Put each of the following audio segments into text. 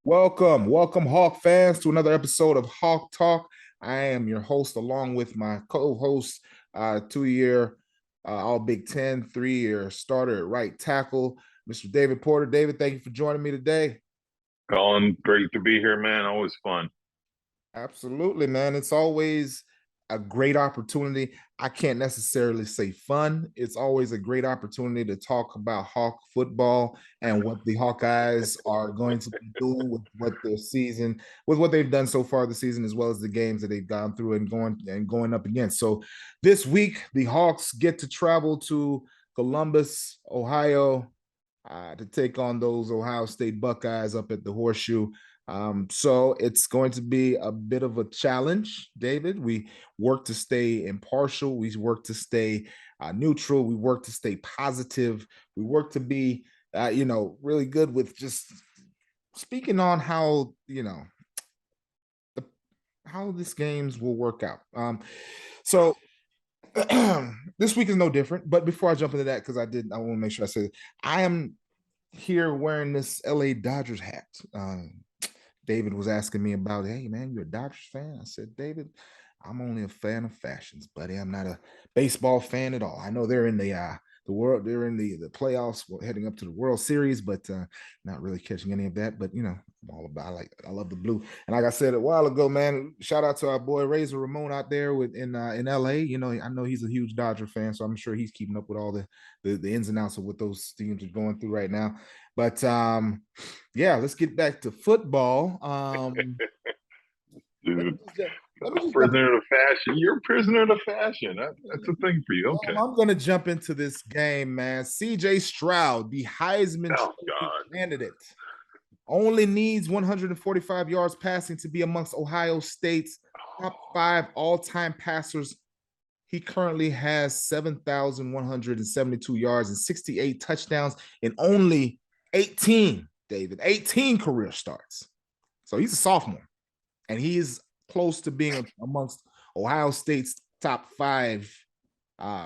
Welcome, Hawk fans, to another episode of Hawk Talk. I am your host, along with my co-host, 2-year All Big Ten, 3-year starter at right tackle, Mr. David Porter. David, thank you for joining me today. Colin, great to be here, man. Always fun. Absolutely, man. It's always a great opportunity. I can't necessarily say fun. It's always a great opportunity to talk about Hawk football and what the Hawkeyes are going to do with what their season, with what they've done so far this season, as well as the games that they've gone through and going up against. So this week, the Hawks get to travel to Columbus, Ohio, to take on those Ohio State Buckeyes up at the Horseshoe. So it's going to be a bit of a challenge, David. We work to stay impartial. We work to stay neutral. We work to stay positive. We work to be, really good with just speaking on how, how this games will work out. So this week is no different. But before I jump into that, because I want to make sure I said it, I am here wearing this LA Dodgers hat. David was asking me about, hey man, you're a Dodgers fan? I said, David, I'm only a fan of fashions, buddy. I'm not a baseball fan at all. I know they're in the world, they're in the playoffs, heading up to the World Series, but not really catching any of that. But I'm all about, I love the blue. And like I said a while ago, man, shout out to our boy Razor Ramon out there in LA. I know he's a huge Dodger fan, so I'm sure he's keeping up with all the ins and outs of what those teams are going through right now. But yeah, let's get back to football. Dude, prisoner of fashion. You're a prisoner of fashion. That's a thing for you. Okay. I'm going to jump into this game, man. CJ Stroud, the Heisman Trophy candidate, only needs 145 yards passing to be amongst Ohio State's top 5 all-time passers. He currently has 7,172 yards and 68 touchdowns in only 18 career starts. So he's a sophomore, and he is close to being amongst Ohio State's top 5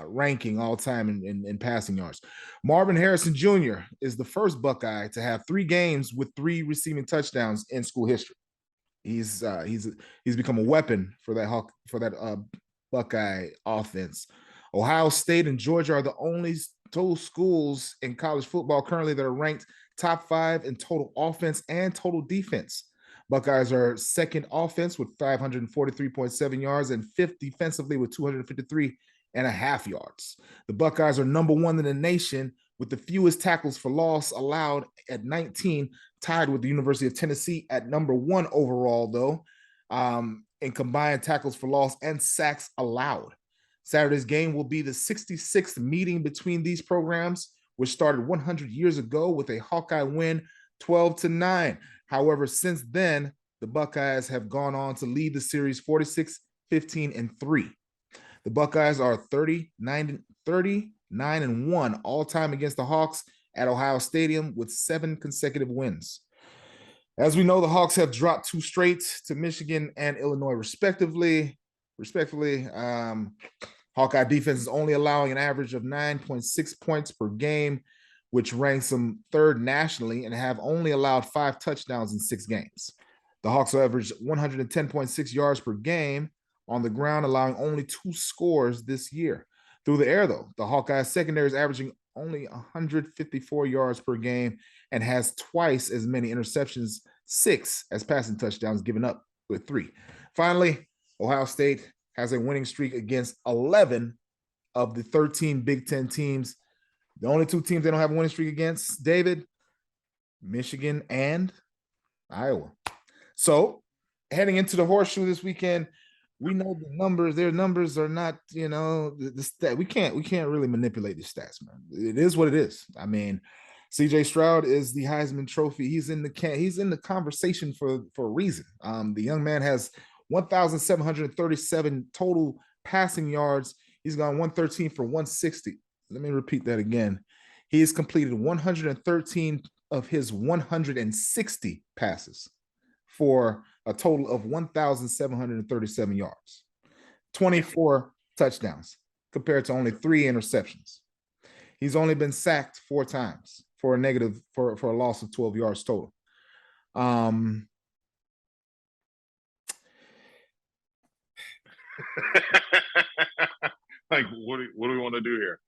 ranking all time in passing yards. Marvin Harrison Jr. is the first Buckeye to have 3 games with 3 receiving touchdowns in school history. He's become a weapon for that Buckeye offense. Ohio State and Georgia are the only two schools in college football currently that are ranked top 5 in total offense and total defense. Buckeyes are second offense with 543.7 yards and fifth defensively with 253.5 yards. The Buckeyes are number 1 in the nation with the fewest tackles for loss allowed at 19, tied with the University of Tennessee at number 1 overall, though, in combined tackles for loss and sacks allowed. Saturday's game will be the 66th meeting between these programs, which started 100 years ago with a Hawkeye win 12-9. However, since then, the Buckeyes have gone on to lead the series 46-15-3. The Buckeyes are 39-1 all-time against the Hawks at Ohio Stadium with 7 consecutive wins. As we know, the Hawks have dropped 2 straight to Michigan and Illinois, respectively. Hawkeye defense is only allowing an average of 9.6 points per game, which ranks them 3rd nationally, and have only allowed 5 touchdowns in 6 games. The Hawks average 110.6 yards per game on the ground, allowing only 2 scores this year. Through the air, though, the Hawkeye secondary is averaging only 154 yards per game and has twice as many interceptions, 6 as passing touchdowns, given up with 3. Finally, Ohio State has a winning streak against 11 of the 13 Big Ten teams. The only 2 teams they don't have a winning streak against, David, Michigan and Iowa. So heading into the Horseshoe this weekend, we know the numbers. Their numbers are not, the stat. We can't really manipulate the stats, man. It is what it is. I mean, CJ Stroud is the Heisman Trophy. He's in the conversation for a reason. The young man has 1,737 total passing yards. He's gone 113 for 160. Let me repeat that again. He has completed 113 of his 160 passes for a total of 1,737 yards, 24 touchdowns compared to only 3 interceptions. He's only been sacked 4 times for a loss of 12 yards total. Like, what do we want to do here?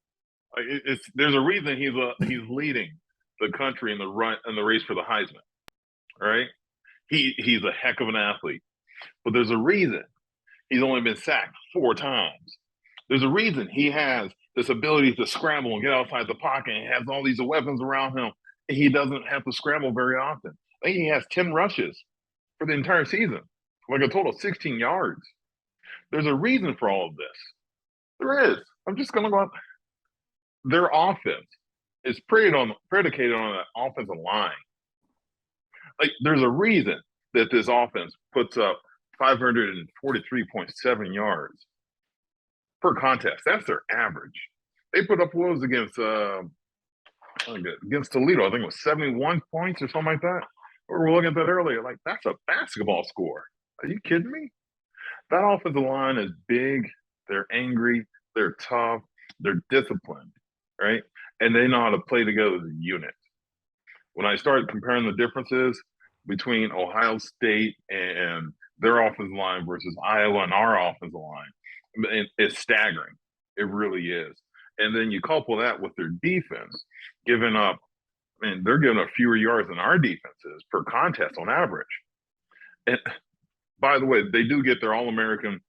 Like, there's a reason he's leading the country in the race for the Heisman. Right? He's a heck of an athlete, but there's a reason he's only been sacked 4 times. There's a reason he has this ability to scramble and get outside the pocket and has all these weapons around him. And he doesn't have to scramble very often. I think he has 10 rushes for the entire season, like a total of 16 yards. There's a reason for all of this. There is. I'm just going to go out. Their offense is predicated on that offensive line. Like, there's a reason that this offense puts up 543.7 yards per contest. That's their average. They put up what was against Toledo. I think it was 71 points or something like that. We were looking at that earlier. Like, that's a basketball score. Are you kidding me? That offensive line is big. They're angry. They're tough. They're disciplined, right? And they know how to play together as a unit. When I started comparing the differences between Ohio State and their offensive line versus Iowa and our offensive line, it's staggering. It really is. And then you couple that with their defense, giving up, they're giving up fewer yards than our defenses per contest on average. And by the way, they do get their All-American,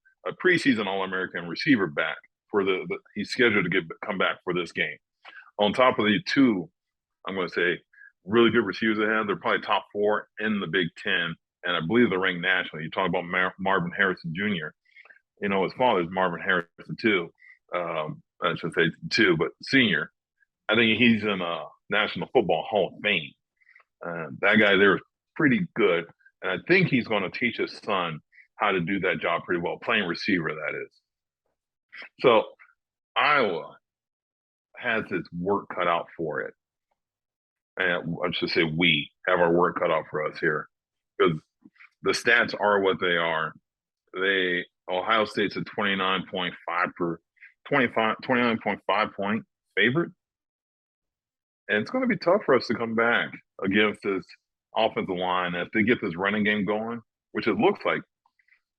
preseason All-American receiver back for he's scheduled to come back for this game. On top of the 2, I'm going to say, really good receivers they have. They're probably top 4 in the Big Ten, and I believe they're ranked nationally. You talk about Marvin Harrison Jr. You know, his father's Marvin Harrison too. I should say 2, but senior. I think he's in a National Football Hall of Fame. That guy there is pretty good, and I think he's going to teach his son how to do that job pretty well, playing receiver, that is. So Iowa has its work cut out for it. And I should say we have our work cut out for us here, because the stats are what they are. Ohio State's a 29.5 point favorite. And it's going to be tough for us to come back against this offensive line if they get this running game going, which it looks like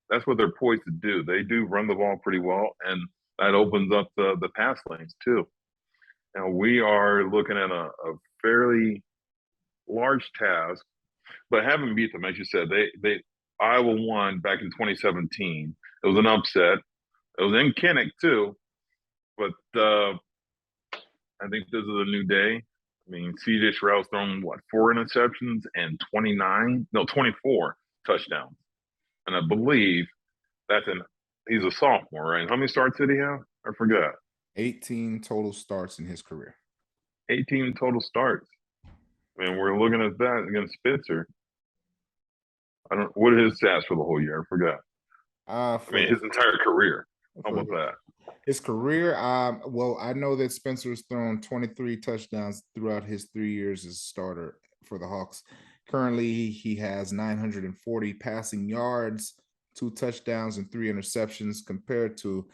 that's what they're poised to do. They do run the ball pretty well, and that opens up the pass lanes too. Now, we are looking at a fairly large task, but having beat them, as you said, Iowa won back in 2017. It was an upset. It was in Kinnick too, but I think this is a new day. I mean, CJ Stroud's thrown 4 interceptions and 24 touchdowns, and I believe he's a sophomore, right? How many starts did he have? I forgot. 18 total starts in his career. 18 total starts. I mean, we're looking at that against Spitzer. What are his stats for the whole year? I forgot. His entire career. How about that? His career, well, I know that Spencer's thrown 23 touchdowns throughout his 3 years as starter for the Hawks. Currently, he has 940 passing yards, 2 touchdowns, and 3 interceptions, compared to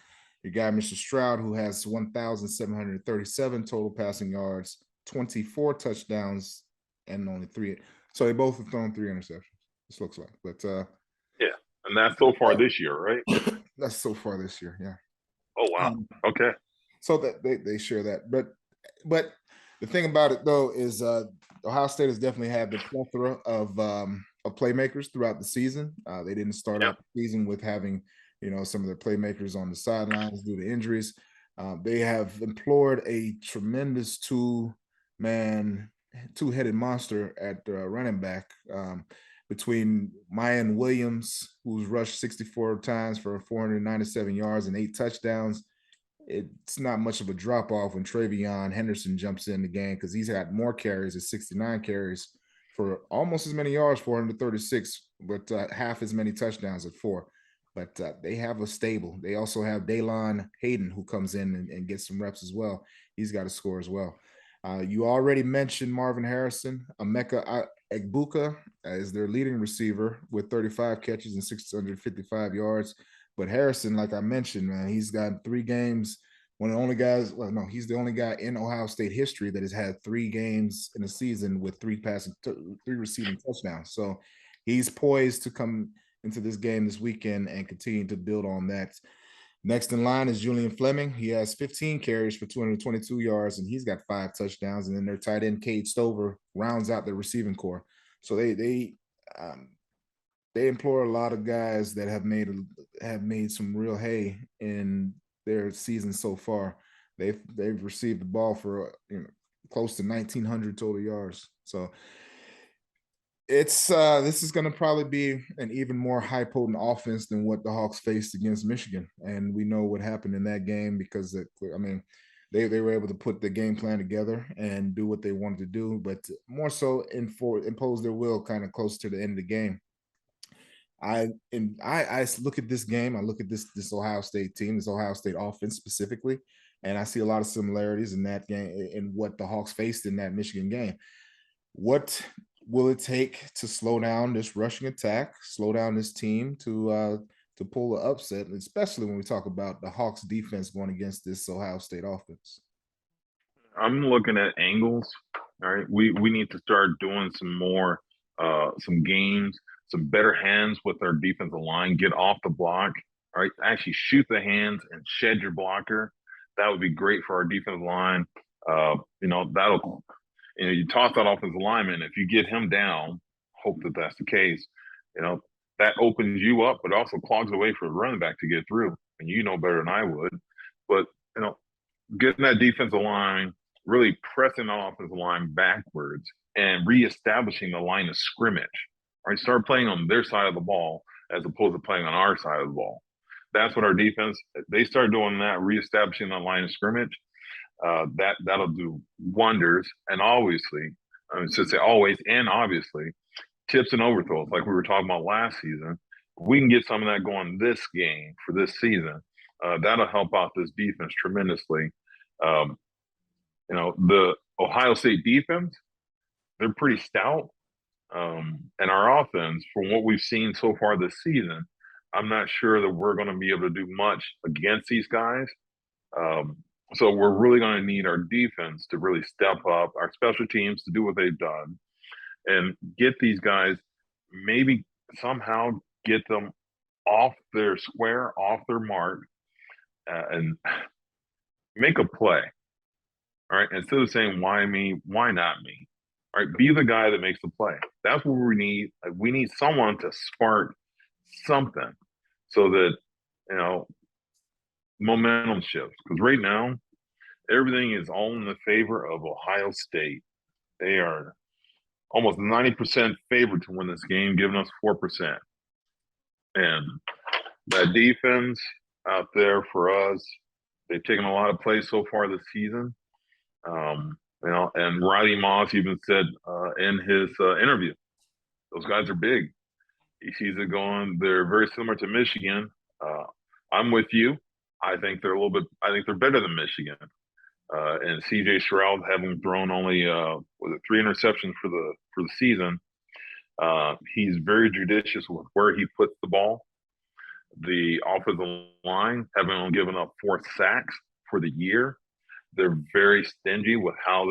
your guy, Mr. Stroud, who has 1,737 total passing yards, 24 touchdowns, and only 3. So they both have thrown 3 interceptions. This looks like, but yeah, and that's so far this year, right? That's so far this year, yeah. Oh wow. Okay. So that they share that, but the thing about it though is Ohio State has definitely had the plethora of playmakers throughout the season. They didn't start out the season with having some of their playmakers on the sidelines due to injuries. They have employed a tremendous two-headed monster at running back. Between Mayan Williams, who's rushed 64 times for 497 yards and 8 touchdowns, it's not much of a drop-off when Travion Henderson jumps in the game, because he's had more carries at 69 carries for almost as many yards, 436, but half as many touchdowns at 4. But they have a stable. They also have Daylon Hayden, who comes in and gets some reps as well. He's got to score as well. You already mentioned Marvin Harrison. Emeka Egbuka is their leading receiver with 35 catches and 655 yards. But Harrison, like I mentioned, man, he's got 3 games one of the only guys. Well, no, he's the only guy in Ohio State history that has had 3 games in a season with 3 receiving touchdowns. So he's poised to come into this game this weekend and continue to build on that. Next in line is Julian Fleming. He has 15 carries for 222 yards, and he's got 5 touchdowns. And then their tight end, Cade Stover, rounds out their receiving core. So they employ a lot of guys that have made some real hay in their season so far. They've received the ball for close to 1,900 total yards. So it's this is going to probably be an even more high potent offense than what the Hawks faced against Michigan, and we know what happened in that game because they were able to put the game plan together and do what they wanted to do, but more so impose their will kind of close to the end of the game. I look at this game. I look at this Ohio State team, this Ohio State offense specifically, and I see a lot of similarities in that game in what the Hawks faced in that Michigan game. What will it take to slow down this rushing attack, slow down this team to pull the upset, especially when we talk about the Hawks defense going against this Ohio State offense? I'm looking at angles. All right, we need to start doing some games, some better hands with our defensive line. Get off the block. All right, actually shoot the hands and shed your blocker. That would be great for our defensive line. That'll you toss that offensive lineman. If you get him down, hope that that's the case. That opens you up, but also clogs the way for the running back to get through. And you know better than I would. But getting that defensive line, really pressing that offensive line backwards and reestablishing the line of scrimmage. Right, start playing on their side of the ball as opposed to playing on our side of the ball. That's what our defense. They start doing that, reestablishing the line of scrimmage. That'll do wonders. And obviously, I should say always and obviously, tips and overthrows like we were talking about last season. If we can get some of that going this game for this season, that'll help out this defense tremendously. The Ohio State defense, they're pretty stout. And our offense, from what we've seen so far this season, I'm not sure that we're going to be able to do much against these guys. So we're really going to need our defense to really step up, our special teams to do what they've done, and get these guys, maybe somehow get them off their square, off their mark, and make a play. All right, instead of saying, why me, why not me? All right, be the guy that makes the play. That's what we need. We need someone to spark something so that, momentum shifts. Because right now, everything is all in the favor of Ohio State. They are almost 90% favored to win this game, giving us 4%. And that defense out there for us, they've taken a lot of plays so far this season. And Riley Moss even said in his interview, those guys are big. He sees it going. They're very similar to Michigan. I'm with you. I think they're better than Michigan. And C.J. Stroud, having thrown only 3 interceptions for the season, he's very judicious with where he puts the ball. The offensive line, having only given up 4 sacks for the year, they're very stingy with how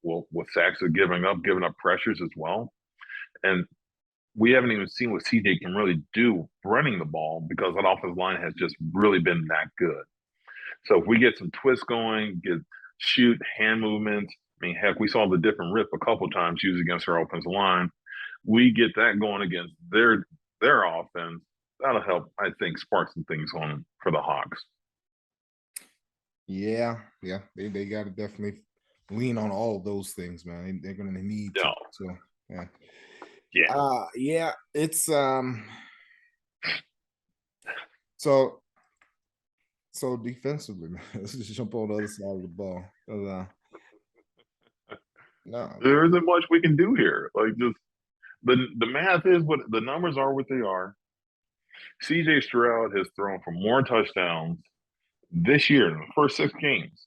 with sacks they're giving up pressures as well. And we haven't even seen what CJ can really do running the ball because that offensive line has just really been that good. So if we get some twists going, shoot, hand movements, heck, we saw the different rip a couple times used against our offensive line. We get that going against their offense. That'll help, I think, spark some things on for the Hawks. Yeah, they got to definitely lean on all of those things, man. They're going to need to. So, yeah. It's so defensively, man. Let's just jump on the other side of the ball. No, there isn't much we can do here. Like, just the math is what the numbers are, what they are. CJ Stroud has thrown for more touchdowns this year in the first 6 games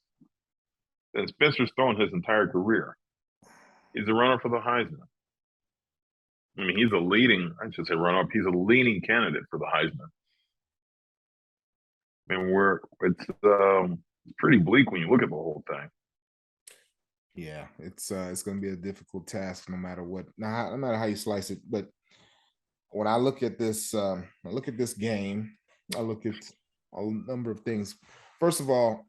than Spencer's thrown his entire career. He's a runner for the Heisman. He's a leading candidate for the Heisman. pretty bleak when you look at the whole thing. Yeah, it's going to be a difficult task no matter what, no matter how you slice it. But when I look at this, game, I look at a number of things. First of all,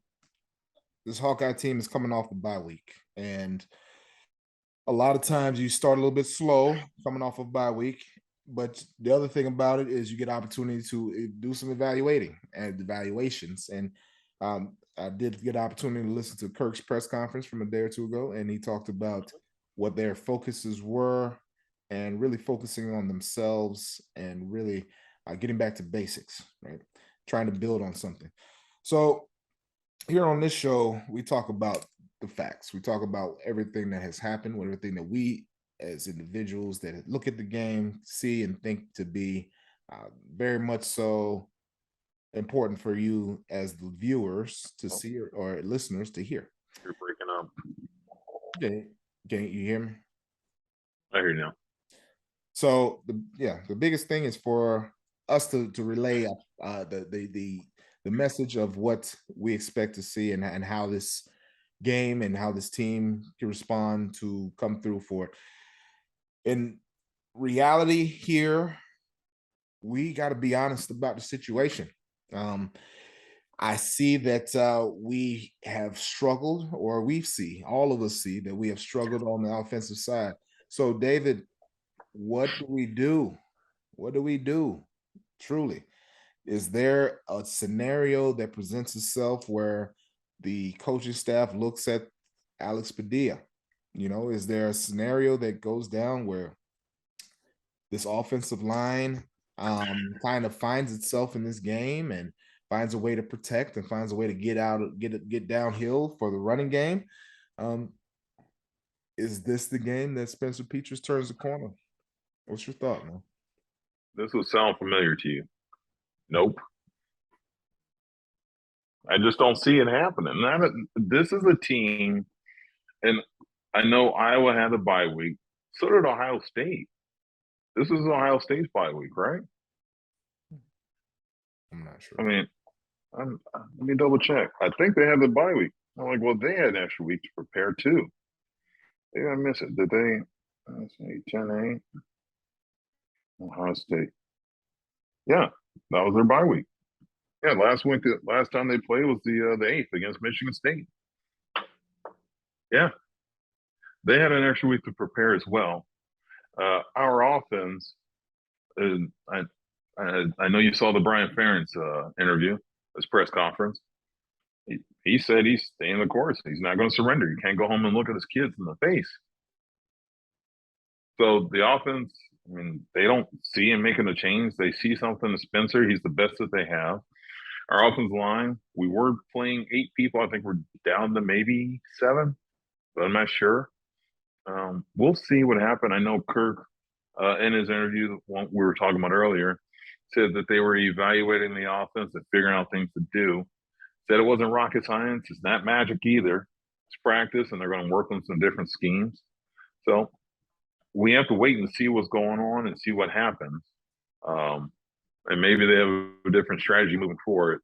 this Hawkeye team is coming off the bye week, and a lot of times you start a little bit slow coming off of bye week. But the other thing about it is you get opportunity to do some evaluations. And I did get opportunity to listen to Kirk's press conference from a day or two ago, and he talked about what their focuses were and really focusing on themselves and really getting back to basics, right? Trying to build on something. So here on this show, we talk about the facts. We talk about everything that has happened, everything that we as individuals that look at the game see and think to be very much so important for you as the viewers to see or listeners to hear. You're breaking up. Okay. Can you hear me? I hear you now. So the biggest thing is for us to relay the message of what we expect to see and how this game and how this team can respond to come through for it. In reality here, we got to be honest about the situation. I see that we have struggled, or all of us see that we have struggled on the offensive side. So, David, what do we do? What do we do? Truly, is there a scenario that presents itself where the coaching staff looks at Alex Padilla? Is there a scenario that goes down where this offensive line kind of finds itself in this game and finds a way to protect and finds a way to get downhill for the running game? Is this the game that Spencer Petras turns the corner? What's your thought, man? This will sound familiar to you. Nope. I just don't see it happening. This is a team, and I know Iowa had a bye week. So did Ohio State. This is Ohio State's bye week, right? I'm not sure. I mean, let me double check. I think they had the bye week. I'm like, well, they had an extra week to prepare too. They didn't miss it. Did they? Let's see, 10-8. Ohio State. Yeah, that was their bye week. Yeah, last time they played was the 8th against Michigan State. Yeah, they had an extra week to prepare as well. Our offense, I know you saw the Brian Ferentz interview, his press conference. He said he's staying the course. He's not going to surrender. You can't go home and look at his kids in the face. So the offense, I mean, they don't see him making a change. They see something in Spencer. He's the best that they have. Our offensive line, we were playing 8 people. I think we're down to maybe 7, but I'm not sure. We'll see what happened. I know Kirk, in his interview, one we were talking about earlier, said that they were evaluating the offense and figuring out things to do. Said it wasn't rocket science. It's not magic either. It's practice, and they're going to work on some different schemes. So we have to wait and see what's going on and see what happens. And maybe they have a different strategy moving forward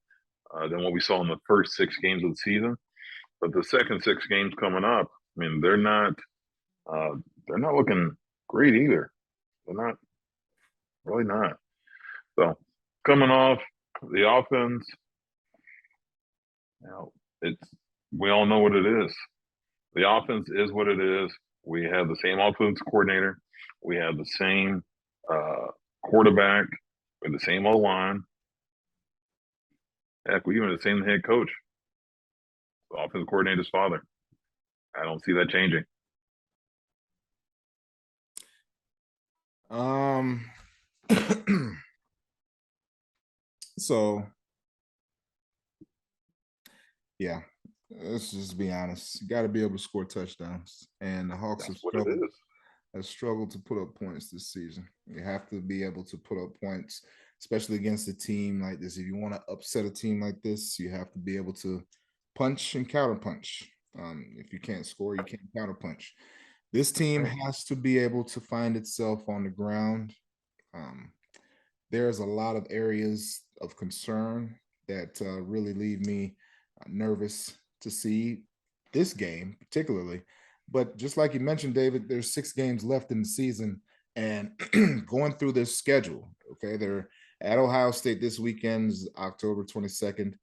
than what we saw in the first 6 games of the season. But the second 6 games coming up, I mean, they're not looking great either. They're not, really not. So coming off the offense, we all know what it is. The offense is what it is. We have the same offense coordinator. We have the same quarterback. We have the same O-line. Heck, we even have the same head coach, the offensive coordinator's father. I don't see that changing. So yeah, let's just be honest. You got to be able to score touchdowns, and the Hawks have struggled to put up points this season. You have to be able to put up points, especially against a team like this. If you want to upset a team like this, you have to be able to punch and counterpunch. If you can't score, you can't counterpunch. This team has to be able to find itself on the ground. There's a lot of areas of concern that really leave me nervous to see this game particularly. But just like you mentioned, David, there's 6 games left in the season, and going through their schedule. Okay, they're at Ohio State this weekend, October 22nd,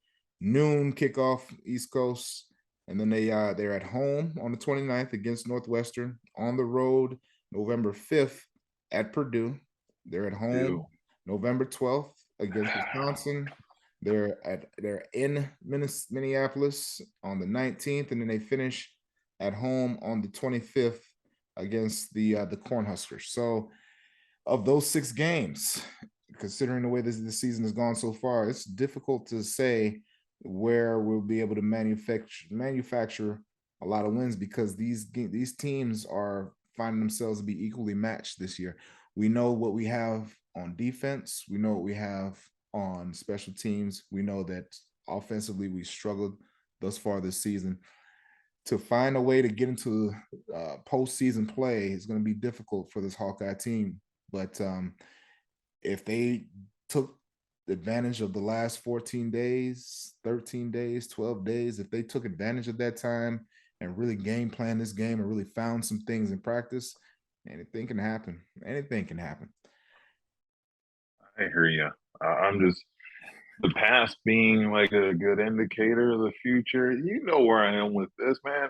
noon kickoff East Coast, and then they're at home on the 29th against Northwestern, on the road November 5th at Purdue. They're at home November 12th against Wisconsin. They're in Minneapolis on the 19th, and then they finish at home on the 25th against the Cornhuskers. So, of those 6 games, considering the way this season has gone so far, it's difficult to say where we'll be able to manufacture a lot of wins, because these teams are finding themselves to be equally matched this year. We know what we have on defense. We know what we have on special teams. We know that offensively we struggled thus far this season. To find a way to get into postseason play is going to be difficult for this Hawkeye team. But if they took advantage of the last 14 days, 13 days, 12 days, if they took advantage of that time and really game plan this game and really found some things in practice, anything can happen. Anything can happen. I hear you. I'm just, the past being like a good indicator of the future. You know where I am with this, man.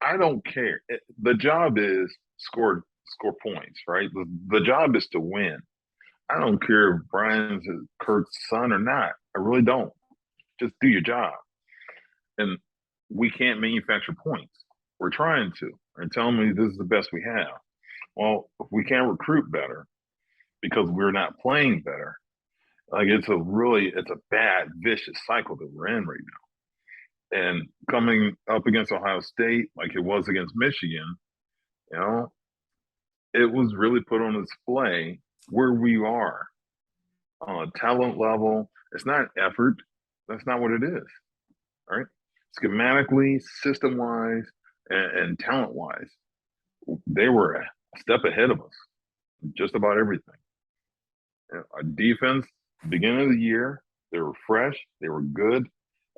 I don't care. The job is score points, right? The job is to win. I don't care if Brian's Kurt's son or not. I really don't. Just do your job. And we can't manufacture points. We're trying to. And telling me this is the best we have. Well, if we can't recruit better because we're not playing better, like it's a bad, vicious cycle that we're in right now. And coming up against Ohio State, like it was against Michigan, you know, it was really put on display where we are on a talent level. It's not effort. That's not what it is. All right. Schematically, system wise, and talent wise, they were a step ahead of us, just about everything. Our defense, beginning of the year, they were fresh, they were good.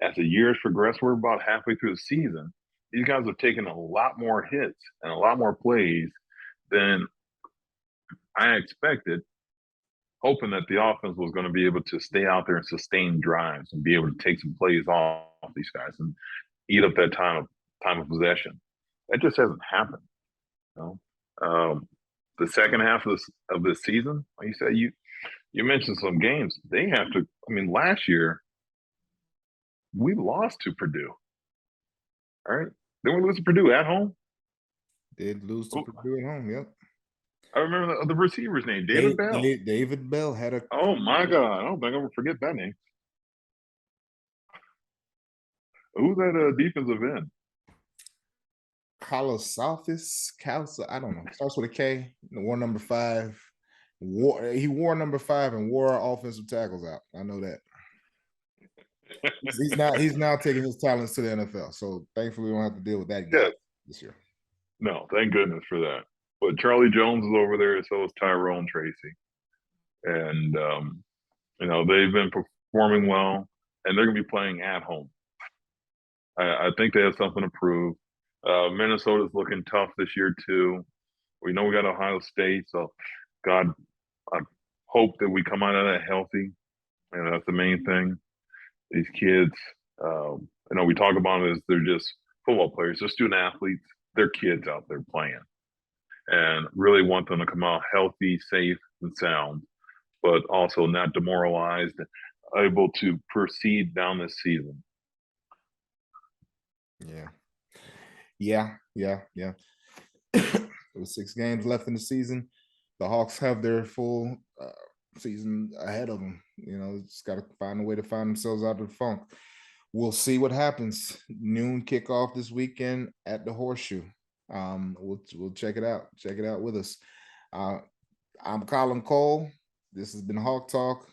As the years progressed, we're about halfway through the season. These guys have taken a lot more hits and a lot more plays than I expected, hoping that the offense was going to be able to stay out there and sustain drives and be able to take some plays off these guys and eat up that time of possession. That just hasn't happened. You know? The second half of this season, like you said, you mentioned some games. They have to. I mean, last year we lost to Purdue. All right, then we lose to Purdue at home. Did lose to Purdue at home. Yep. I remember the receiver's name, David Bell. David Bell had a. Oh my God! I don't think I'll ever forget that name. Who's that defensive end? Kalosafis, I don't know. Starts with a K. Wore number 5. He wore number 5 and wore our offensive tackles out. I know that. He's now taking his talents to the NFL. So thankfully we don't have to deal with that guy this year. No, thank goodness for that. But Charlie Jones is over there, so is Tyrone Tracy. And you know, they've been performing well, and they're gonna be playing at home. I think they have something to prove. Minnesota's looking tough this year too. We know we got Ohio State, so God, I hope that we come out of that healthy, and that's the main thing. These kids, you know, we talk about it as they're just football players, they're student athletes, they're kids out there playing, and really want them to come out healthy, safe, and sound, but also not demoralized, able to proceed down this season. Yeah. There was 6 games left in the season. The Hawks have their full season ahead of them. You know, just got to find a way to find themselves out of the funk. We'll see what happens. Noon kickoff this weekend at the Horseshoe. We'll check it out. Check it out with us. I'm Colin Cole. This has been Hawk Talk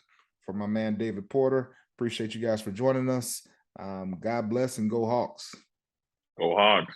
from my man David Porter. Appreciate you guys for joining us. God bless and go Hawks. Go Hawks.